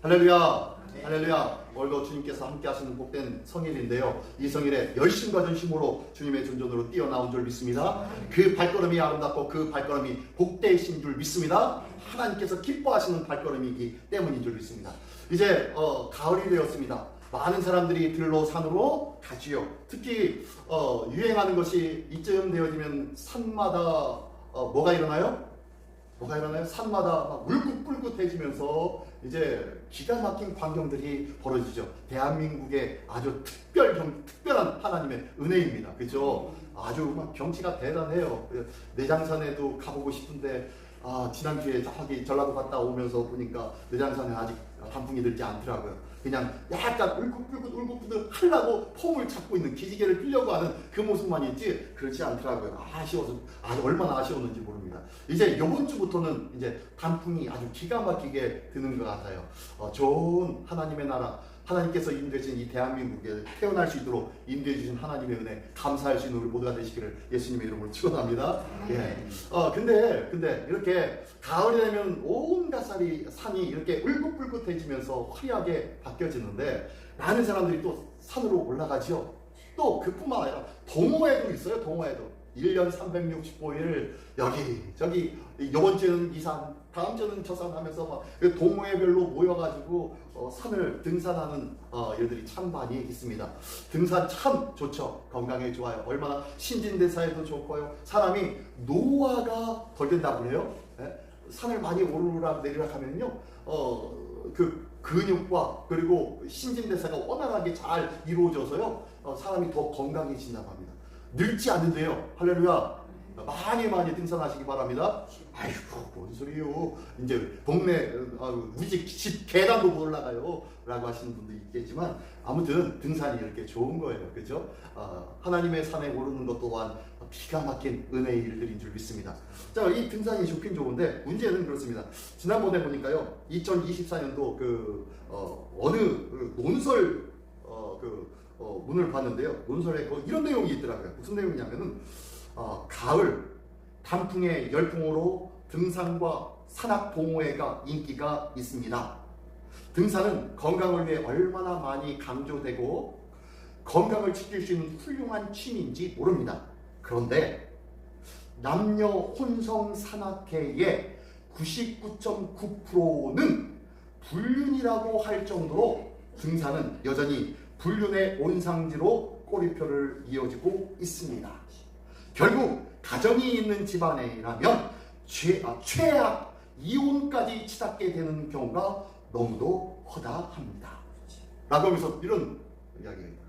할렐루야, 할렐루야. 오늘도 주님께서 함께 하시는 복된 성일인데요, 이 성일에 열심과 전심으로 주님의 전전으로 뛰어나온 줄 믿습니다. 그 발걸음이 아름답고 그 발걸음이 복되신 줄 믿습니다. 하나님께서 기뻐하시는 발걸음이기 때문인 줄 믿습니다. 이제 가을이 되었습니다. 많은 사람들이 들로 산으로 가지요. 특히 유행하는 것이 이쯤 되어지면 산마다 뭐가 일어나요? 산마다 막 울긋불긋해지면서 이제 기가 막힌 광경들이 벌어지죠. 대한민국의 아주 특별한 하나님의 은혜입니다. 그죠? 아주 막 경치가 대단해요. 내장산에도 가보고 싶은데 지난주에 저기 전라도 갔다 오면서 보니까 내장산에 아직 단풍이 들지 않더라고요. 그냥 약간 울긋불긋 하려고 폼을 잡고 있는, 기지개를 피려고 하는 그 모습만 있지 그렇지 않더라고요. 아쉬워서 얼마나 아쉬웠는지 모릅니다. 이제 이번 주부터는 이제 단풍이 아주 기가 막히게 드는 것 같아요. 좋은 하나님의 나라, 하나님께서 인도해 주신 이 대한민국에 태어날 수 있도록 인도해 주신 하나님의 은혜 감사할 수 있는 우리 모두가 되시기를 예수님의 이름으로 축원합니다. 예. 근데 이렇게 가을이 되면 온갖 산이 이렇게 울긋불긋해지면서 화려하게 바뀌어지는데, 많은 사람들이 또 산으로 올라가죠. 또 그뿐만 아니라 동호회도 있어요. 동호회도 1년 365일 여기 이번 주는 이 산, 다음 주는 저 산 하면서 막 동호회별로 모여가지고 산을 등산하는 일들이 참 많이 있습니다. 등산 참 좋죠. 건강에 좋아요. 얼마나 신진대사에도 좋고요. 사람이 노화가 덜 된다고 그래요. 네? 산을 많이 오르락 내리락 하면요, 그 근육과 그리고 신진대사가 원활하게 잘 이루어져서요, 사람이 더 건강해진다고 합니다. 늙지 않는데요. 할렐루야. 많이 등산하시기 바랍니다. 아이고 뭔 소리요. 이제 동네 우리 집 계단도 못 올라가요 라고 하시는 분도 있겠지만, 아무튼 등산이 이렇게 좋은 거예요. 그죠? 하나님의 산에 오르는 것 또한 기가 막힌 은혜의 일들인 줄 믿습니다. 자, 이 등산이 좋긴 좋은데 문제는 그렇습니다. 지난번에 보니까요, 2024년도 어느 논설 문을 봤는데요. 논설에 이런 내용이 있더라고요. 무슨 내용이냐면은 가을 단풍의 열풍으로 등산과 산악 동호회가 인기가 있습니다. 등산은 건강을 위해 얼마나 많이 강조되고 건강을 지킬 수 있는 훌륭한 취미인지 모릅니다. 그런데 남녀 혼성 산악회의 99.9%는 불륜이라고 할 정도로 등산은 여전히 불륜의 온상지로 꼬리표를 이어지고 있습니다. 결국 가정이 있는 집안이라면 최악 이혼까지 치닫게 되는 경우가 너무도 허다합니다. 라고 하면서 이런 이야기입니다.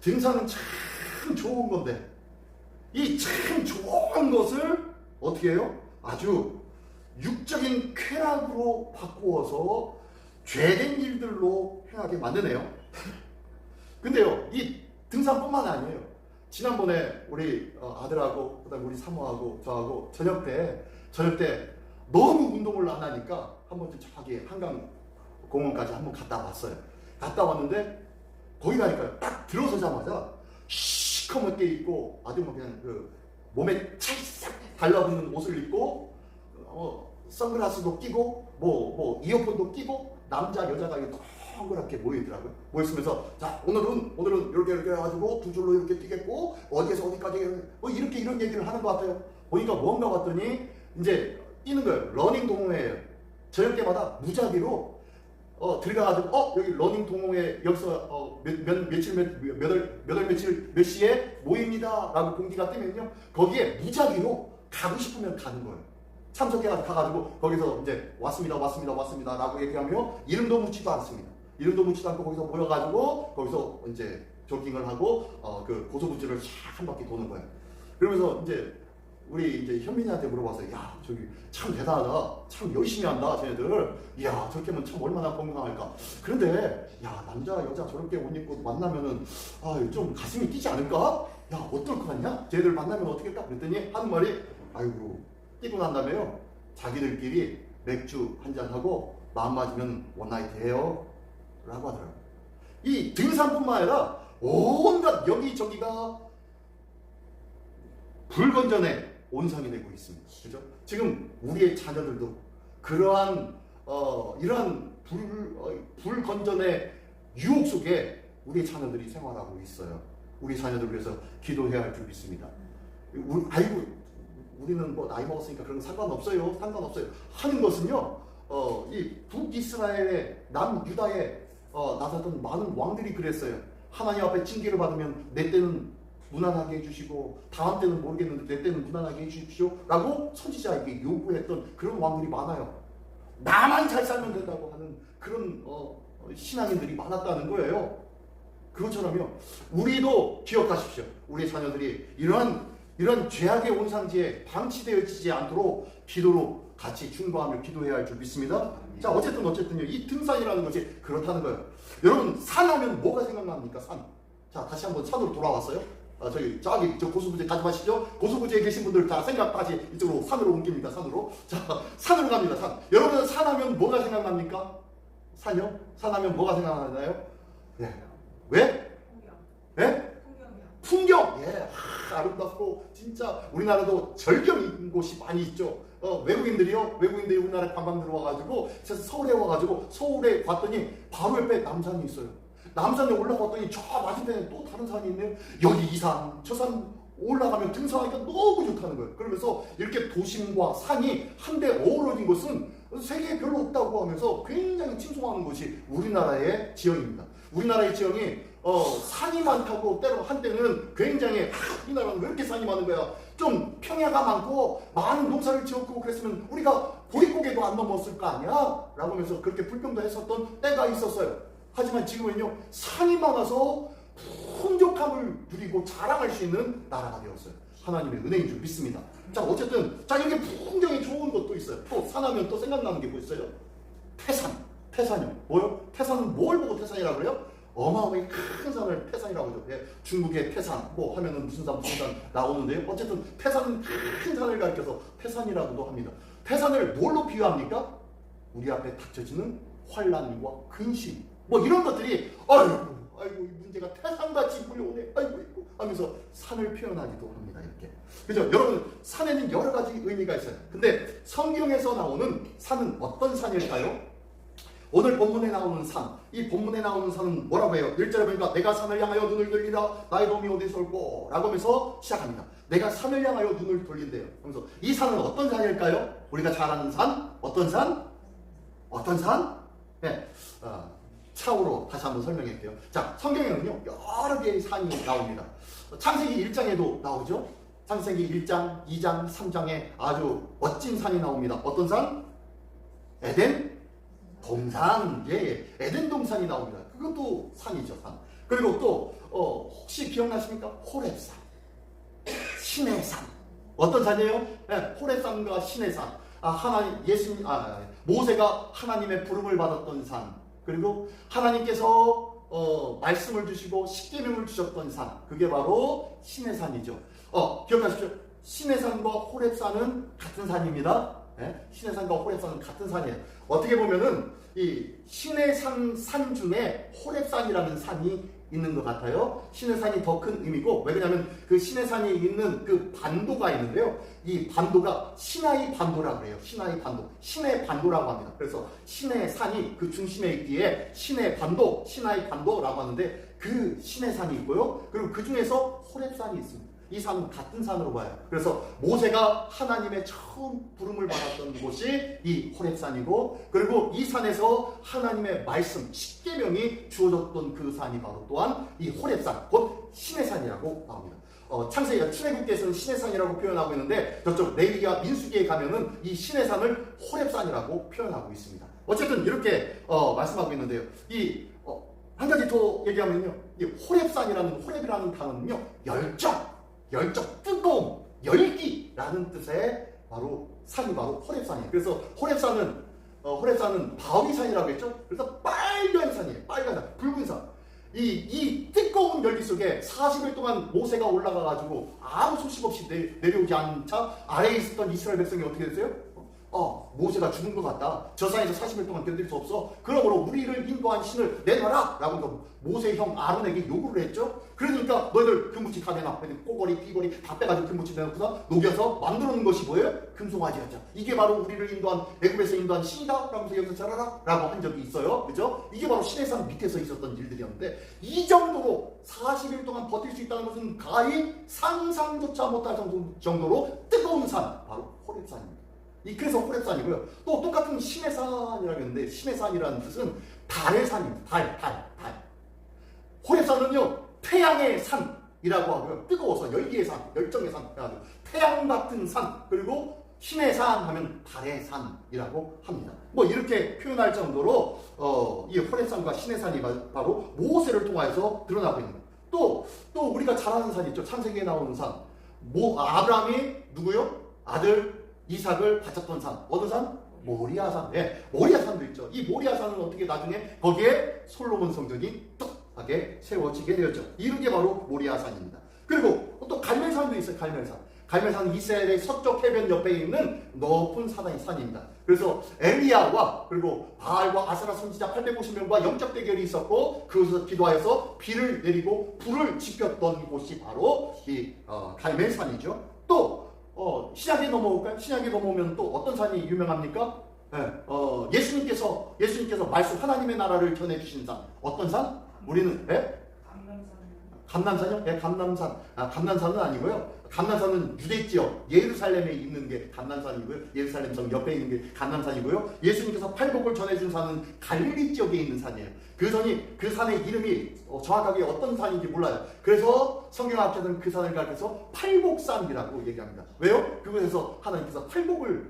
등산은 참 좋은 건데, 이 참 좋은 것을 어떻게 해요? 아주 육적인 쾌락으로 바꾸어서 죄된 일들로 행하게 만드네요. 근데요, 이 등산뿐만 아니에요. 지난번에 우리 아들하고 그다음에 우리 사모하고 저하고 저녁 때 너무 운동을 안 하니까 한 번쯤 저기 한강 공원까지 한번 갔다 왔어요. 갔다 왔는데 거기 가니까 딱 들어서자마자 시커멓게 입고 아주 뭐 그냥 몸에 찰싹 달라붙는 옷을 입고 선글라스도 끼고 뭐 이어폰도 끼고 남자 여자가 동그랗게 모이더라고요. 모였으면서 자 오늘은 이렇게 해가지고 두 줄로 이렇게 뛰겠고 어디에서 어디까지 뭐 이렇게 이런 얘기를 하는 것 같아요. 보니까 뭔가 봤더니 이제 뛰는 거예요. 러닝 동호회예요. 저녁 때마다 무작위로 들어가가지고 여기 러닝 동호회 여기서 며칠 몇 시에 모입니다 라고 공지가 뜨면요, 거기에 무작위로 가고 싶으면 가는 거예요. 참석해가지고 거기서 이제 왔습니다 라고 얘기하며 이름도 묻지도 않습니다. 이름도 묻지도 않고 거기서 모여가지고 거기서 이제 조깅을 하고 그 고소부지를 쫙 한 바퀴 도는 거예요. 그러면서 이제 우리 이제 현민이한테 물어봤어요. 야, 저기 참 대단하다. 참 열심히 한다, 쟤네들. 이야, 저렇게 하면 참 얼마나 건강할까. 그런데 야, 남자 여자 저렇게 옷 입고 만나면은 좀 가슴이 뛰지 않을까? 야, 어떨 것 같냐? 쟤들 만나면 어떻게 할까? 그랬더니 하는 말이, 아이고, 뛰고 난 다음에요, 자기들끼리 맥주 한잔 하고 마음 맞으면 원나잇 해요 라고 하더라고요. 이 등산뿐만 아니라 온갖 여기저기가 불건전의 온상이 되고 있습니다. 그죠? 지금 우리의 자녀들도 그러한 이러한 불건전의 유혹 속에 우리 자녀들이 생활하고 있어요. 우리 자녀들 위해서 기도해야 할 줄 믿습니다. 우리는 뭐 나이 먹었으니까 그런 거 상관없어요. 하는 것은요, 이 북이스라엘의 남유다에 나섰던 많은 왕들이 그랬어요. 하나님 앞에 징계를 받으면 내 때는 무난하게 해주시고 다음 때는 모르겠는데 내 때는 무난하게 해주십시오 라고 선지자에게 요구했던 그런 왕들이 많아요. 나만 잘 살면 된다고 하는 그런 신앙인들이 많았다는 거예요. 그것처럼요, 우리도 기억하십시오. 우리 자녀들이 이런 죄악의 온상지에 방치되어지지 않도록 기도로 같이 충고하며 기도해야 할 줄 믿습니다. 자, 어쨌든요, 이 등산이라는 것이 그렇다는 거예요. 여러분, 산하면 뭐가 생각납니까? 산. 자, 다시 한번 산으로 돌아왔어요. 저기 고수부지 가지 마시죠. 고수부지에 계신 분들 다 생각 다시 이쪽으로 산으로 옮깁니다. 산으로. 자, 산으로 갑니다. 산. 여러분, 산하면 뭐가 생각납니까? 산요? 산하면 뭐가 생각나나요? 네. 왜? 네? 풍경. 예, 아름답고 진짜 우리나라도 절경인 곳이 많이 있죠. 외국인들이 우리나라에 관광 들어와가지고 서울에 와가지고 서울에 봤더니 바로 옆에 남산이 있어요. 남산에 올라갔더니 저 맞은편에 또 다른 산이 있네요. 여기 이 산, 저 산 올라가면 등산하니까 너무 좋다는 거예요. 그러면서 이렇게 도심과 산이 한데 어우러진 곳은 세계에 별로 없다고 하면서 굉장히 칭송하는 곳이 우리나라의 지형입니다. 우리나라의 지형이 산이 많다고 때로 한때는 굉장히 이 나라는 왜 이렇게 산이 많은 거야? 좀 평야가 많고 많은 농사를 지었고 그랬으면 우리가 보릿고개도 안 넘었을 거 아니야? 라고 하면서 그렇게 불평도 했었던 때가 있었어요. 하지만 지금은요, 산이 많아서 풍족함을 누리고 자랑할 수 있는 나라가 되었어요. 하나님의 은혜인 줄 믿습니다. 자, 어쨌든 여기 풍경이 좋은 것도 있어요. 또 산하면 또 생각나는 게 뭐 있어요? 태산이요. 뭐요? 태산은 뭘 보고 태산이라고 그래요? 어마어마하게 큰 산을 태산이라고 하죠. 예, 중국의 태산 뭐 하면은 무슨 산 나오는데요. 어쨌든 태산은 큰 산을 가리켜서 태산이라고도 합니다. 태산을 뭘로 비유합니까? 우리 앞에 닥쳐지는 환난과 근심 뭐 이런 것들이 아이고 이 문제가 태산같이 몰려오네 아이고 하면서 산을 표현하기도 합니다. 이렇게. 그죠? 여러분, 산에는 여러 가지 의미가 있어요. 근데 성경에서 나오는 산은 어떤 산일까요? 오늘 본문에 나오는 산, 이 본문에 나오는 산은 뭐라고 해요? 1절에 보니까 내가 산을 향하여 눈을 돌리라 나의 도움이 어디서 올꼬 라고 하면서 시작합니다. 내가 산을 향하여 눈을 돌린대요. 그래서 이 산은 어떤 산일까요? 우리가 잘 아는 산? 어떤 산? 네. 차후로 다시 한번 설명할게요. 자, 성경에는요, 여러 개의 산이 나옵니다. 창세기 1장에도 나오죠? 창세기 1장, 2장, 3장에 아주 멋진 산이 나옵니다. 어떤 산? 에덴 동산. 예, 에덴 동산이 나옵니다. 그것도 산이죠, 산. 그리고 또, 혹시 기억나십니까? 호렙산. 신의 산. 어떤 산이에요? 네, 호렙산과 신의 산. 모세가 하나님의 부름을 받았던 산. 그리고 하나님께서 말씀을 주시고 십계명을 주셨던 산, 그게 바로 시내산이죠. 기억하십시오. 시내산과 호렙산은 같은 산입니다. 네? 시내산과 호렙산은 같은 산이에요. 어떻게 보면은 이 시내산 산 중에 호렙산이라는 산이 있는 것 같아요. 시내산이 더 큰 의미고, 왜냐하면 그 시내산이 있는 그 반도가 있는데요. 이 반도가 시나이 반도라고 해요. 시나이 반도, 시내 반도라고 합니다. 그래서 시내산이 그 중심에 있기에 시내 반도, 시나이 반도라고 하는데 그 시내산이 있고요. 그리고 그 중에서 호렙산이 있습니다. 이 산은 같은 산으로 봐요. 그래서 모세가 하나님의 처음 부름을 받았던 곳이 이 호렙산이고, 그리고 이 산에서 하나님의 말씀, 십계명이 주어졌던 그 산이 바로 또한 이 호렙산, 곧 시내산이라고 나옵니다. 창세기 출애굽기에서는 시내산이라고 표현하고 있는데, 저쪽 레위기와 민수기에 가면은 이 시내산을 호렙산이라고 표현하고 있습니다. 어쨌든 이렇게 말씀하고 있는데요. 한 가지 더 얘기하면요, 이 호렙이라는 단어는요, 열정, 뜨거움, 열기라는 뜻의 산이 바로 호렙산이에요. 그래서 호렙산은 바위산이라고 했죠. 그래서 빨간 산이에요. 빨간 산, 붉은 산. 이 뜨거운 열기 속에 40일 동안 모세가 올라가가지고 아무 소식 없이 내려오지 않은 차 아래에 있었던 이스라엘 백성이 어떻게 됐어요? 모세가 죽은 것 같다. 저 산에서 40일 동안 견딜 수 없어. 그러므로 우리를 인도한 신을 내놔라. 라고 모세 형 아론에게 요구를 했죠. 그러니까 너희들 금붙이 다 내놔. 꼬거리, 귀걸이 다 빼가지고 금붙이 내놓고서 녹여서 만들어 놓은 것이 뭐예요? 금송아지였죠. 이게 바로 우리를 인도한, 애굽에서 인도한 신이다. 라면서 여기서 잘하라. 라고 한 적이 있어요. 그죠? 이게 바로 신의 산 밑에서 있었던 일들이었는데, 이 정도로 40일 동안 버틸 수 있다는 것은 가히 상상조차 못할 정도로 뜨거운 산, 바로 호렙산입니다. 그래서 호렙산이고요. 또 똑같은 신의 산이라고 했는데, 신의 산이라는 뜻은 달의 산입니다. 달. 호렙산은요, 태양의 산이라고 하고요. 뜨거워서 열기의 산, 열정의 산, 태양 같은 산, 그리고 신의 산 하면 달의 산이라고 합니다. 뭐 이렇게 표현할 정도로 이 호렙산과 신의 산이 바로 모세를 통하여서 드러나고 있는 거예요. 또 우리가 잘 아는 산 있죠. 창세기에 나오는 산. 아브라함이 누구요? 아들 이삭을 바쳤던 산. 어느 산? 모리아산. 네, 모리아산도 있죠. 이 모리아산은 어떻게 나중에 거기에 솔로몬 성전이 뚝하게 세워지게 되었죠. 이런 게 바로 모리아산입니다. 그리고 또 갈멜산도 있어요. 갈멜산은 이스라엘의 서쪽 해변 옆에 있는 높은 산입니다. 그래서 엘리야와 그리고 바알과 아세라 선지자 850명과 영적 대결이 있었고, 그것에서 기도하여서 비를 내리고 불을 지폈던 곳이 바로 이 갈멜산이죠. 또 신약에 넘어올까요? 신약에 넘어오면 또 어떤 산이 유명합니까? 예수님께서 말씀 하나님의 나라를 전해주신 산. 어떤 산? 우리는 감남산이요? 네, 감남산. 감남산은 아니고요. 감남산은 유대 지역 예루살렘에 있는 게 감남산이고요. 예루살렘 성 옆에 있는 게 감남산이고요. 예수님께서 팔복을 전해준 산은 갈릴리 지역에 있는 산이에요. 그 산의 이름이 정확하게 어떤 산인지 몰라요. 그래서 성경학자들은 그 산을 가리켜서 팔복산이라고 얘기합니다. 왜요? 그곳에서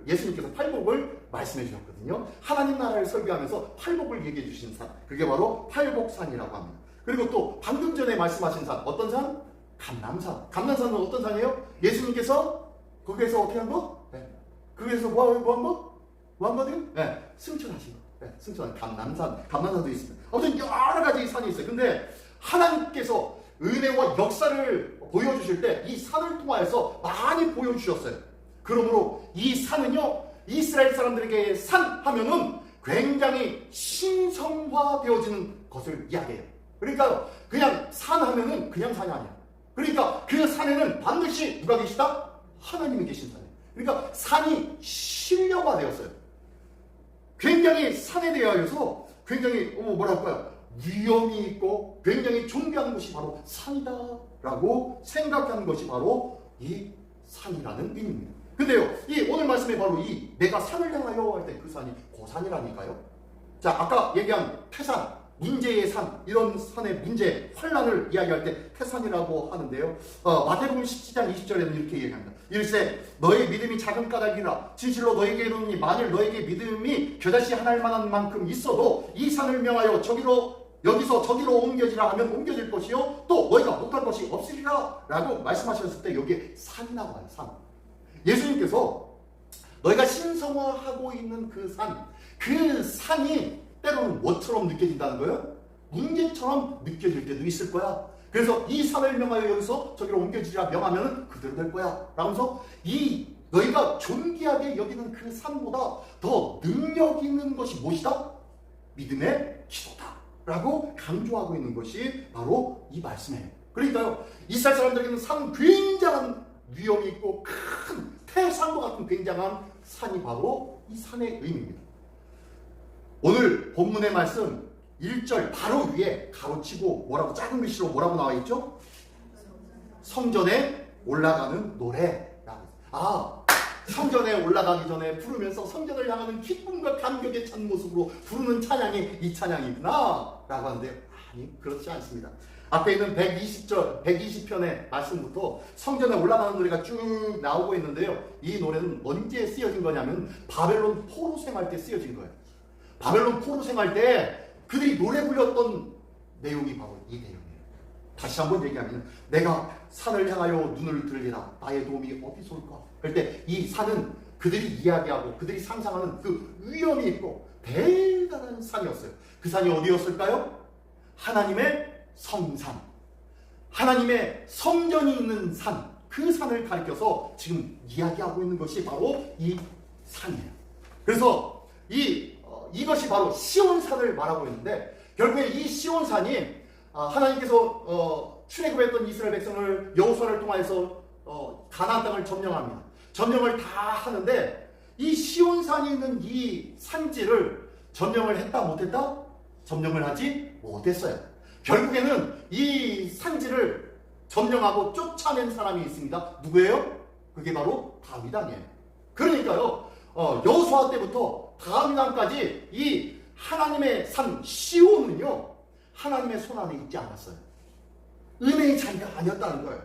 예수님께서 팔복을 말씀해 주셨거든요. 하나님 나라를 설교하면서 팔복을 얘기해 주신 산, 그게 바로 팔복산이라고 합니다. 그리고 또 방금 전에 말씀하신 산, 어떤 산? 감남산. 감남산은 어떤 산이에요? 예수님께서 거기에서 어떻게 한 거? 거기에서 뭐 한 거? 뭐 한 거든요? 승천하신 거. 승천한 감남산도 있습니다. 아무튼 여러 가지 산이 있어요. 근데 하나님께서 은혜와 역사를 보여주실 때 이 산을 통하여서 많이 보여주셨어요. 그러므로 이 산은요, 이스라엘 사람들에게 산 하면은 굉장히 신성화되어지는 것을 이야기해요. 그러니까 그냥 산 하면은 그냥 산이 아니야. 그러니까 그 산에는 반드시 누가 계시다? 하나님이 계신 산이에요. 그러니까 산이 신령화되었어요. 굉장히 산에 대하여서 굉장히 위험이 있고 굉장히 존귀한 곳이 바로 산이다라고 생각하는 것이 바로 이 산이라는 의미입니다. 근데요, 이 오늘 말씀에 바로 이 내가 산을 향하여 할 때 그 산이 고산이라니까요. 자, 아까 얘기한 태산, 문제의 산, 이런 산의 문제, 환란을 이야기할 때 태산이라고 하는데요. 마태복음 17장 20절에는 이렇게 얘기합니다. 일세 너의 믿음이 작은 까닭이라 진실로 너에게 이르노니 만일 너에게 믿음이 겨자씨 하나일 만한 만큼 있어도 이 산을 명하여 여기서 저기로 옮겨지라 하면 옮겨질 것이요 또 너희가 못할 것이 없으리라 라고 말씀하셨을 때 여기에 산이 나와요. 산. 예수님께서 너희가 신성화하고 있는 그 산이 때로는 뭐처럼 느껴진다는 거예요? 문제처럼 느껴질 때도 있을 거야. 그래서 이 산을 명하여 여기서 저기로 옮겨지라 명하면 그대로 될 거야 라면서 이 너희가 존귀하게 여기는 그 산보다 더 능력 있는 것이 무엇이다? 믿음의 기도다 라고 강조하고 있는 것이 바로 이 말씀이에요. 그러니까요, 이스라엘 사람들에게는 산은 굉장한 위험이 있고 큰 태산과 같은 굉장한 산이 바로 이 산의 의미입니다. 오늘 본문의 말씀 1절 바로 위에 가로치고 작은 글씨로 뭐라고 나와 있죠? 성전에 올라가는 노래라고. 성전에 올라가기 전에 부르면서 성전을 향하는 기쁨과 감격에 찬 모습으로 부르는 찬양이 이 찬양이구나 라고 하는데요. 아니, 그렇지 않습니다. 앞에 있는 120편의 말씀부터 성전에 올라가는 노래가 쭉 나오고 있는데요. 이 노래는 언제 쓰여진 거냐면 바벨론 포로 생활 때 쓰여진 거예요. 바벨론 포로 생활 때 그들이 노래 불렸던 내용이 바로 이 내용이에요. 다시 한번 얘기하면 내가 산을 향하여 눈을 들리라 나의 도움이 어디서 올까? 그럴 때 이 산은 그들이 이야기하고 그들이 상상하는 그 위험이 있고 대단한 산이었어요. 그 산이 어디였을까요? 하나님의 성산, 하나님의 성전이 있는 산, 그 산을 가리켜서 지금 이야기하고 있는 것이 바로 이 산이에요. 그래서 이것이 바로 시온산을 말하고 있는데, 결국에 이 시온산이 하나님께서 출애굽했던 이스라엘 백성을 여호수아를 통해서 가나안 땅을 점령합니다. 점령을 다 하는데, 이 시온산이 있는 이 산지를 점령을 했다 못했다? 점령을 하지 못했어요. 결국에는 이 산지를 점령하고 쫓아낸 사람이 있습니다. 누구예요? 그게 바로 다윗 왕이에요. 그러니까요, 여호수아 때부터 다윗 왕까지 이 하나님의 산 시온은요, 하나님의 손 안에 있지 않았어요. 은혜의 자리가 아니었다는 거예요.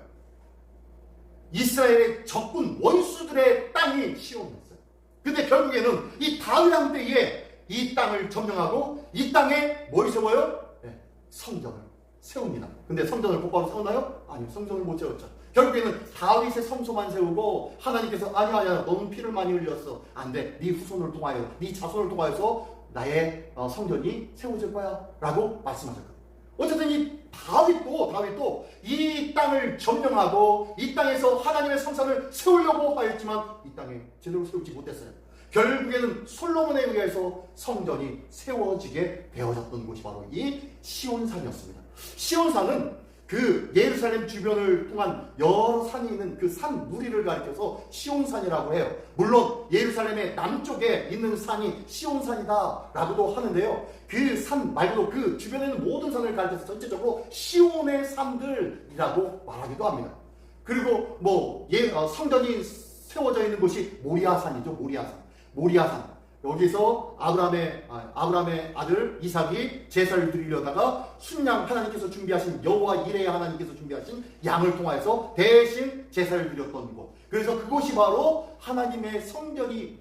이스라엘의 적군 원수들의 땅이 시온이었어요. 근데 결국에는 이 다윗 왕 때에 이 땅을 점령하고 이 땅에 뭘 세워요? 네, 성전을 세웁니다. 근데 성전을 곧바로 세우나요? 아니요, 성전을 못 세웠죠. 결국에는 다윗의 성소만 세우고 하나님께서 아니야, 너는 피를 많이 흘렸어. 안 돼. 네 후손을 통하여, 네 자손을 통하여서 나의 성전이 세워질 거야 라고 말씀하셨거든요. 어쨌든 이 다윗도 이 땅을 점령하고 이 땅에서 하나님의 성산을 세우려고 하였지만 이 땅에 제대로 세우지 못했어요. 결국에는 솔로몬에 의해서 성전이 세워지게 되어졌던 곳이 바로 이 시온산이었습니다. 시온산은 그 예루살렘 주변을 통한 여러 산이 있는 그 산 무리를 가리켜서 시온산이라고 해요. 물론 예루살렘의 남쪽에 있는 산이 시온산이다 라고도 하는데요, 그 산 말고도 그 주변에 있는 모든 산을 가리켜서 전체적으로 시온의 산들이라고 말하기도 합니다. 그리고 성전이 세워져 있는 곳이 모리아산이죠. 모리아산. 여기서 아브라함의 아들 이삭이 제사를 드리려다가 순양, 하나님께서 준비하신 여호와 이레야 하나님께서 준비하신 양을 통해서 대신 제사를 드렸던 곳. 그래서 그곳이 바로 하나님의 성전이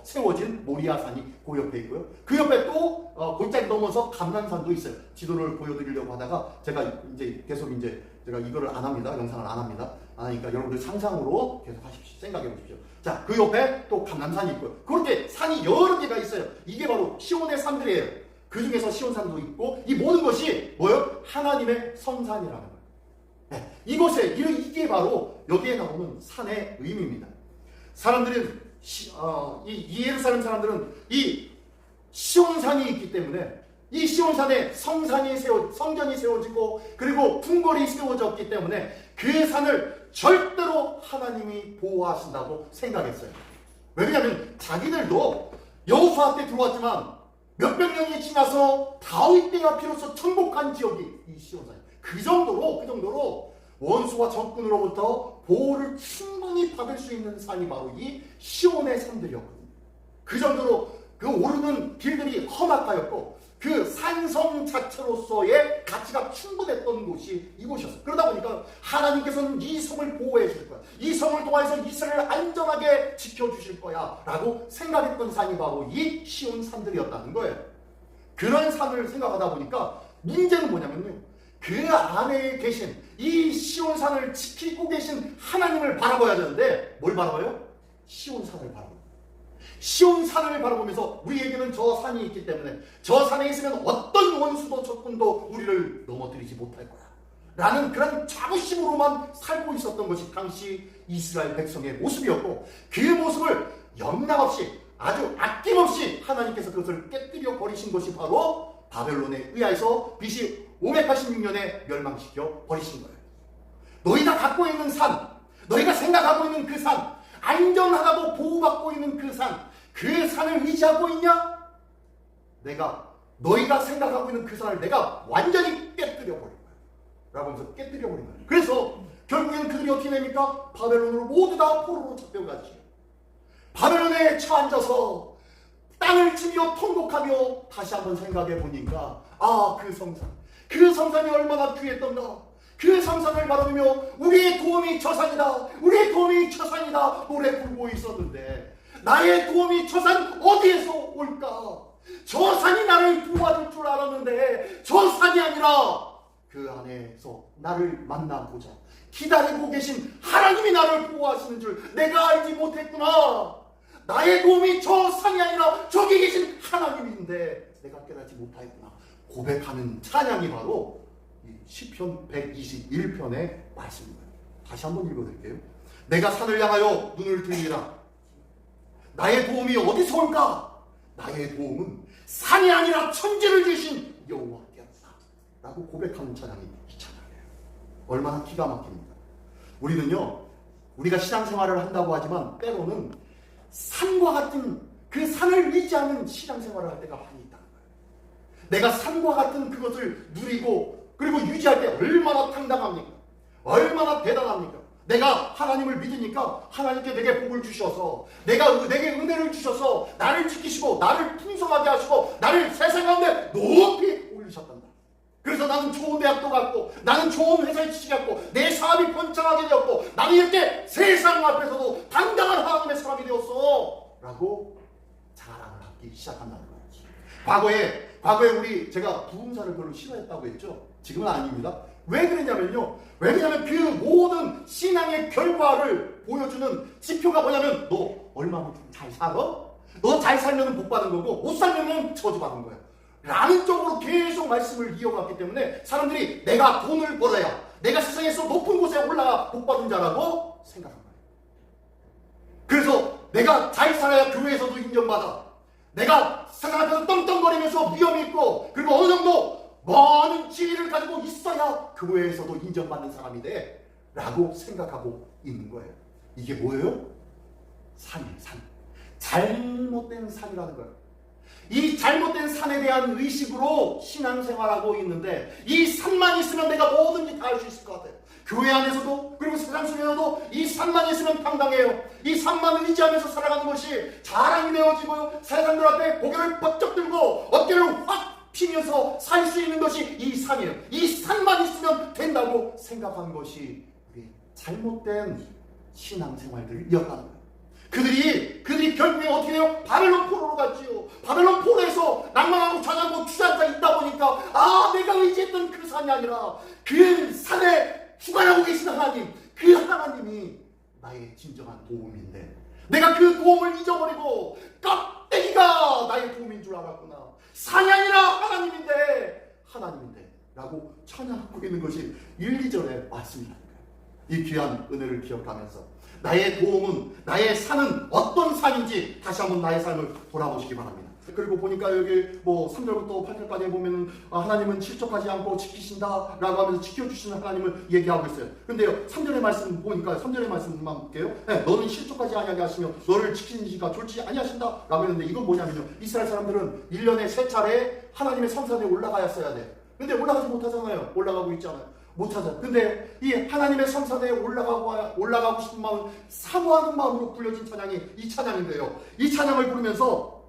세워진 모리아산이 그 옆에 있고요. 그 옆에 또 골짜기 넘어서 감난산도 있어요. 지도를 보여드리려고 하다가 제가 제가 이거를 안 합니다. 영상을 안 합니다. 안 하니까 여러분들 상상으로 계속 하십시오. 생각해 보십시오. 자, 그 옆에 또 감난산이 있고요. 그렇게 산이 여러 개가 있어요. 이게 바로 시온의 산들이에요. 그 중에서 시온산도 있고, 이 모든 것이 뭐예요? 하나님의 성산이라는 거예요. 네, 이게 바로 여기에 나오는 산의 의미입니다. 사람들은 이 예루살렘 사람들은 이 시온산이 있기 때문에, 이 시온산에 성전이 세워지고 그리고 궁궐이 세워졌기 때문에 그 산을 절대로 하나님이 보호하신다고 생각했어요. 왜냐하면 자기들도 여호수아 때 들어왔지만 몇백 년이 지나서 다윗 때가 비로소 정복한 지역이 이 시온산이에요. 그 정도로 원수와 적군으로부터 보호를 충분히 받을 수 있는 산이 바로 이 시온의 산들이었거든요. 그 정도로 그 오르는 길들이 험악하였고 그 산성 자체로서의 가치가 충분했던 곳이 이곳이었어요. 그러다 보니까 하나님께서는 이 성을 보호해 주실 거야, 이 성을 통해서 이스라엘을 안전하게 지켜주실 거야 라고 생각했던 산이 바로 이 시온 산들이었다는 거예요. 그런 산을 생각하다 보니까 문제는 뭐냐면요, 그 안에 계신 이 시온 산을 지키고 계신 하나님을 바라봐야 되는데 뭘 바라봐요? 시온 산을 바라봐요. 시온 산을 바라보면서 우리에게는 저 산이 있기 때문에 저 산에 있으면 어떤 원수도 적군도 우리를 넘어뜨리지 못할 거야 라는 그런 자부심으로만 살고 있었던 것이 당시 이스라엘 백성의 모습이었고, 그 모습을 영락없이 아주 아낌없이 하나님께서 그것을 깨뜨려 버리신 것이 바로 바벨론에 의하여서 BC 586년에 멸망시켜 버리신 거예요. 너희가 갖고 있는 산, 너희가 생각하고 있는 그 산, 안전하다고 보호받고 있는 그 산을 의지하고 있냐? 너희가 생각하고 있는 그 산을 내가 완전히 깨뜨려 버린 거야 라고 하면서 깨뜨려 버린 거야. 그래서 결국에는 그들이 어떻게 됩니까? 바벨론으로 모두 다 포로로 잡혀가지. 바벨론에 처앉아서 땅을 치며 통곡하며 다시 한번 생각해 보니까 그 성산이 얼마나 귀했던가. 그 성산을 바라보며 우리의 도움이 저 산이다, 우리의 도움이 저 산이다 노래 부르고 있었는데, 나의 도움이 저 산 어디에서 올까? 저 산이 나를 도와줄 줄 알았는데 저 산이 아니라 그 안에서 나를 만나고자 기다리고 계신 하나님이 나를 보호하시는 줄 내가 알지 못했구나. 나의 도움이 저 산이 아니라 저기 계신 하나님인데 내가 깨닫지 못하였구나 고백하는 찬양이 바로 시편 121편의 말씀입니다. 다시 한번 읽어드릴게요. 내가 산을 향하여 눈을 들리라. 나의 도움이 어디서 올까? 나의 도움은 산이 아니라 천지를 지으신 여호와께로다 라고 고백하는 찬양이 이 찬양이에요. 얼마나 기가 막힙니다. 우리는요, 우리가 신앙생활을 한다고 하지만 때로는 산과 같은 그 산을 의지하는 신앙생활을 할 때가 많이 있다는 거예요. 내가 산과 같은 그것을 누리고 그리고 유지할 때 얼마나 당당합니까? 얼마나 대단합니까? 내가 하나님을 믿으니까 하나님께 내게 복을 주셔서 내게 은혜를 주셔서 나를 지키시고 나를 풍성하게 하시고 나를 세상 가운데 높이 올리셨단다. 그래서 나는 좋은 대학도 갔고 나는 좋은 회사에 취직했고 내 사업이 번창하게 되었고 나는 이렇게 세상 앞에서도 당당한 하나님의 사람이 되었어 라고 자랑을 하기 시작한다는 거예요. 과거에 제가 부흥사를 별로 싫어했다고 했죠. 지금은 아닙니다. 왜 그러냐면요, 왜냐면 그 모든 신앙의 결과를 보여주는 지표가 뭐냐면 너 얼마만큼 잘 살아? 너 잘 살면 복 받은 거고 못 살면 저주 받은 거야 라는 쪽으로 계속 말씀을 이어갔기 때문에 사람들이 내가 돈을 벌어야 내가 세상에서 높은 곳에 올라가 복 받은 자라고 생각한 거예요. 그래서 내가 잘 살아야 교회에서도 인정받아. 내가 세상 앞에서 떵떵거리면서 위험이 있고 그리고 어느 정도 많은 지위를 가지고 있어야 교회에서도 인정받는 사람이 돼 라고 생각하고 있는 거예요. 이게 뭐예요? 산이에요. 산. 잘못된 산이라는 거예요. 이 잘못된 산에 대한 의식으로 신앙생활하고 있는데 이 산만 있으면 내가 뭐든지 다 할 수 있을 것 같아요. 교회 안에서도 그리고 세상 속에서도 이 산만 있으면 당당해요. 이 산만 의지하면서 살아가는 것이 자랑이 되어지고요. 사람들 앞에 고개를 번쩍 들고 어깨를 확 피면서 살 수 있는 것이 이 산이에요. 이 산만 있으면 된다고 생각한 것이 우리 잘못된 신앙생활들을 이어가는 거예요. 그들이 결국에 어떻게 해요? 바벨론 포로로 갔지요. 바벨론 포로에서 낭만하고 좌장고 주저앉아 있다 보니까 내가 의지했던 그 산이 아니라 그 산에 주관하고 계신 하나님, 그 하나님이 나의 진정한 도움인데 내가 그 도움을 잊어버리고 껍데기가 나의 도움인 줄 알았구나. 산이 아니라 하나님인데 라고 찬양하고 있는 것이 1, 2절의 말씀이라는 거예요. 이 귀한 은혜를 기억하면서 나의 도움은, 나의 산은 어떤 산인지 다시 한번 나의 삶을 돌아보시기 바랍니다. 그리고 보니까 여기 3절부터 8절까지 보면 하나님은 실족하지 않고 지키신다 라고 하면서 지켜주시는 하나님을 얘기하고 있어요. 근데요, 3절의 말씀 보니까 3절의 말씀만 볼게요. 너는 실족하지 아니하게 하시며 너를 지키시니까 졸지 아니하신다 라고 했는데 이건 뭐냐면요, 이스라엘 사람들은 1년에 3차례 하나님의 성산에 올라가야 돼요. 근데 올라가지 못하잖아요. 올라가고 있잖아요. 못 찾아요. 근데 이 하나님의 성산에 올라가고 싶은 마음, 사모하는 마음으로 불려진 찬양이 이 찬양인데요. 이 찬양을 부르면서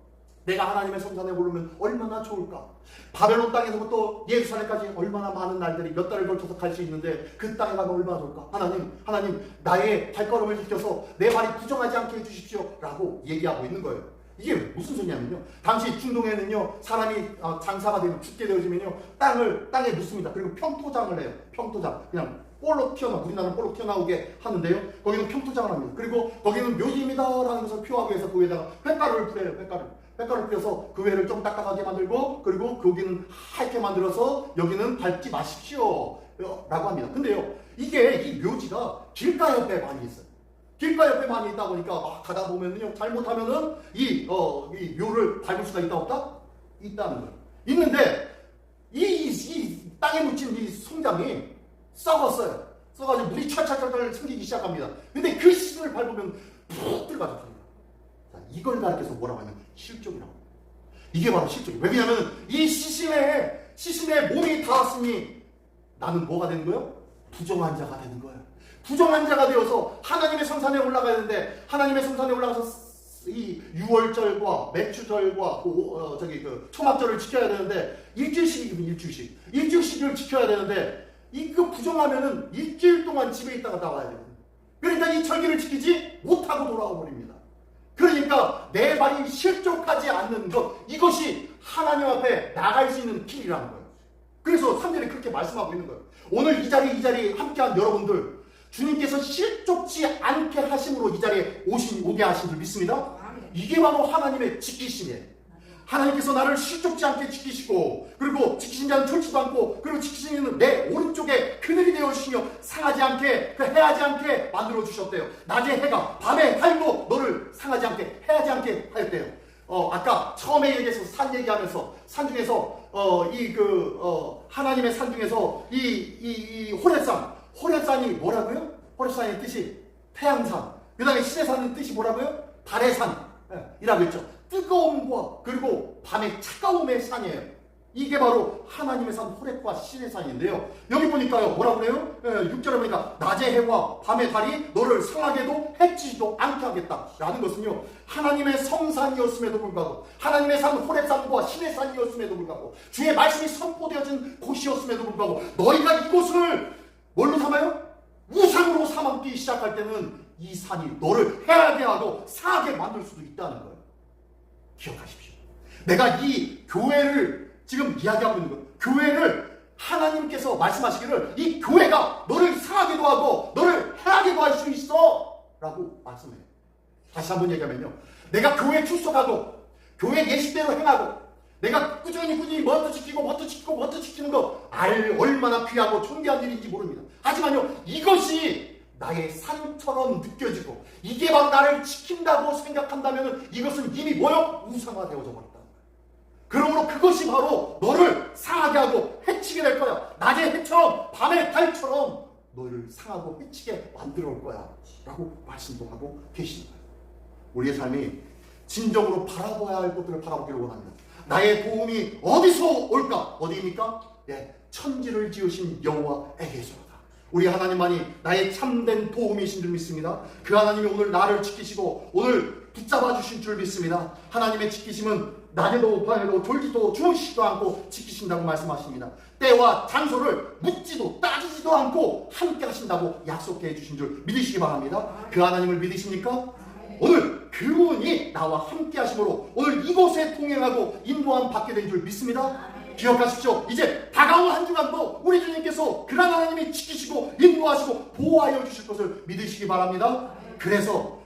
내가 하나님의 성산에 오르면 얼마나 좋을까? 바벨론 땅에서부터 예루살렘까지 얼마나 많은 날들이 몇 달을 걸쳐서 갈 수 있는데 그 땅에 가면 얼마나 좋을까? 하나님 나의 발걸음을 지켜서 내 발이 부정하지 않게 해주십시오 라고 얘기하고 있는 거예요. 이게 무슨 소리냐면요, 당시 중동에는요 사람이 장사가 되면 죽게 되어지면요 땅에 묻습니다. 그리고 평토장을 해요. 평토장, 그냥 볼록 우리나라는 볼록 튀어나오게 하는데요, 거기는 평토장을 합니다. 그리고 거기는 묘지입니다라는 것을 표하기 위해서 그 위에다가 횟가루를 뿌려요. 횟가루를 뿌려서 그 위를 좀 딱딱하게 만들고 그리고 거기는 하얗게 만들어서 여기는 밟지 마십시오 라고 합니다. 근데요, 이 묘지가 길가 옆에 많이 있어요. 길가 옆에 많이 있다 보니까 막 가다 보면요, 잘못하면은 이 묘를 밟을 수가 있다 없다? 있다는 거예요. 있는데 이 땅에 묻힌 이 송장이 썩었어요. 썩어가지고 물이 찰찰찰 생기기 시작합니다. 근데 그 시신을 밟으면 푹 들어가죠. 이걸 가르쳐서 뭐라고 하냐면 실족이라고. 이게 바로 실족이에요. 왜냐하면 이 시신에 몸이 닿았으니 나는 뭐가 되는 거예요? 부정한 자가 되는 거예요. 부정한 자가 되어서 하나님의 성산에 올라가야 되는데 하나님의 성산에 올라가서 이 유월절과 매추절과 초막절을 지켜야 되는데 일주일씩이면 일주일씩을 지켜야 되는데 이거 부정하면은 일주일 동안 집에 있다가 나와야 돼요. 그러니까 이 절기를 지키지 못하고 돌아와 버립니다. 그러니까 내 발이 실족하지 않는 것, 이것이 하나님 앞에 나갈 수 있는 길이라는 거예요. 그래서 3절에 그렇게 말씀하고 있는 거예요. 오늘 이 자리에 함께한 여러분들, 주님께서 실족지 않게 하심으로 이 자리에 오게 하신 줄 믿습니다. 이게 바로 하나님의 지키심이에요. 하나님께서 나를 실족지 않게 지키시고, 그리고 지키신 자는 졸지도 않고, 그리고 지키시는 내 오른쪽에 그늘이 되어주시며 상하지 않게, 해하지 않게 만들어 주셨대요. 낮에 해가 밤에 달고 너를 상하지 않게 해하지 않게 하였대요. 아까 처음에 얘기해서 산 얘기하면서 산 중에서 하나님의 산 중에서 이 호렙산이 뭐라고요? 호렙산의 뜻이 태양산. 그 다음에 시내산의 뜻이 뭐라고요? 달의 산이라고 했죠. 뜨거움과 그리고 밤의 차가움의 산이에요. 이게 바로 하나님의 산 호렙과 시내산인데요. 여기 보니까요 뭐라고 그래요? 6절에 보니까 낮의 해와 밤의 달이 너를 상하게도 해치지도 않게 하겠다 라는 것은요, 하나님의 성산이었음에도 불구하고, 하나님의 산 호렙산과 시내산이었음에도 불구하고, 주의 말씀이 선포되어진 곳이었음에도 불구하고, 너희가 이곳을 뭘로 삼아요? 우상으로 삼기 시작할 때는 이 산이 너를 해하게 하고 상하게 만들 수도 있다는 거예요. 기억하십시오. 내가 이 교회를 지금 이야기하고 있는 것, 교회를 하나님께서 말씀하시기를 이 교회가 너를 상하게도 하고 너를 해하게도 할 수 있어 라고 말씀해요. 다시 한번 얘기하면요, 내가 교회에 출석하고 교회 예식대로 행하고 내가 꾸준히 뭣도 지키는 거 얼마나 귀하고 존귀한 일인지 모릅니다. 하지만요, 이것이 나의 산처럼 느껴지고 이게 바로 나를 지킨다고 생각한다면 이것은 이미 뭐요? 우상화되어져 버렸다. 그러므로 그것이 바로 너를 상하게 하고 해치게 될 거야. 낮의 해처럼 밤의 달처럼 너를 상하고 해치게 만들어 올 거야 라고 말씀도 하고 계시는 거예요. 우리의 삶이 진정으로 바라봐야 할 것들을 바라보기를 원합니다. 나의 도움이 어디서 올까? 어디입니까? 천지를 지으신 여호와에게서로다. 우리 하나님만이 나의 참된 도움이신 줄 믿습니다. 그 하나님이 오늘 나를 지키시고 오늘 붙잡아 주신 줄 믿습니다. 하나님의 지키심은 낮에도 밤에도 졸지도 주무시지도 않고 지키신다고 말씀하십니다. 때와 장소를 묻지도 따지지도 않고 함께 하신다고 약속해 주신 줄 믿으시기 바랍니다. 그 하나님을 믿으십니까? 오늘 그분이 나와 함께 하심으로 오늘 이곳에 통행하고 인도함 받게 된 줄 믿습니다. 기억하십시오. 이제 다가온 한 주간도 우리 주님께서 그런 하나님이 지키시고 인도하시고 보호하여 주실 것을 믿으시기 바랍니다. 그래서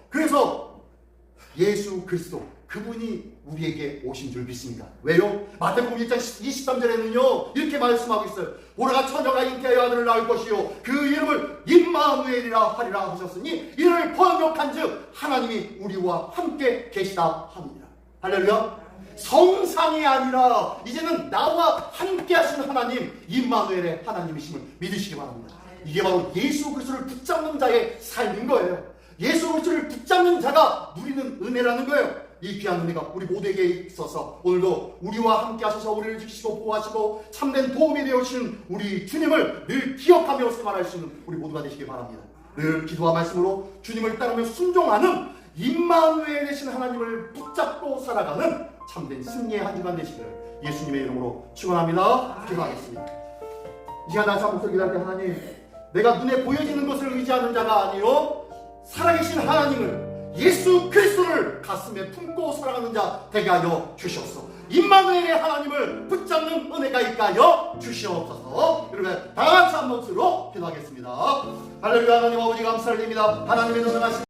예수 그리스도 그분이 우리에게 오신 줄 믿습니다. 왜요? 마태복음 1장 23절에는요 이렇게 말씀하고 있어요. 보라가 처녀가 잉태하여 아들을 낳을 것이요 그 이름을 임마누엘이라 하리라 하셨으니 이를 번역한즉 하나님이 우리와 함께 계시다 합니다. 할렐루야. 성상이 아니라 이제는 나와 함께 하시는 하나님 임마누엘의 하나님이심을 믿으시기 바랍니다. 이게 바로 예수 그리스도를 붙잡는 자의 삶인 거예요. 예수 그리스도를 붙잡는 자가 누리는 은혜라는 거예요. 이 귀한 은혜가 우리 모두에게 있어서 오늘도 우리와 함께 하셔서 우리를 지키시고 보호하시고 참된 도움이 되어주시는 우리 주님을 늘 기억하며 생활할 수 있는 우리 모두가 되시기 바랍니다. 늘 기도와 말씀으로 주님을 따르며 순종하는 임마누엘 되신 하나님을 붙잡고 살아가는 참된 승리의 한 주간 되시기를 예수님의 이름으로 축원합니다. 기도하겠습니다. 이 시간 다시 한번 기도할 때 하나님, 내가 눈에 보여지는 것을 의지하는 자가 아니요 살아계신 하나님을 예수 그리스도를 가슴에 품고 살아가는 자 되게 하여 주시옵소서. 임마누엘의 하나님을 붙잡는 은혜가 있게 하여 주시옵소서. 여러분 다 같이 한 목소리로 기도하겠습니다. 할렐루야. 하나님 아버지 감사드립니다. 하나님의 은혜하신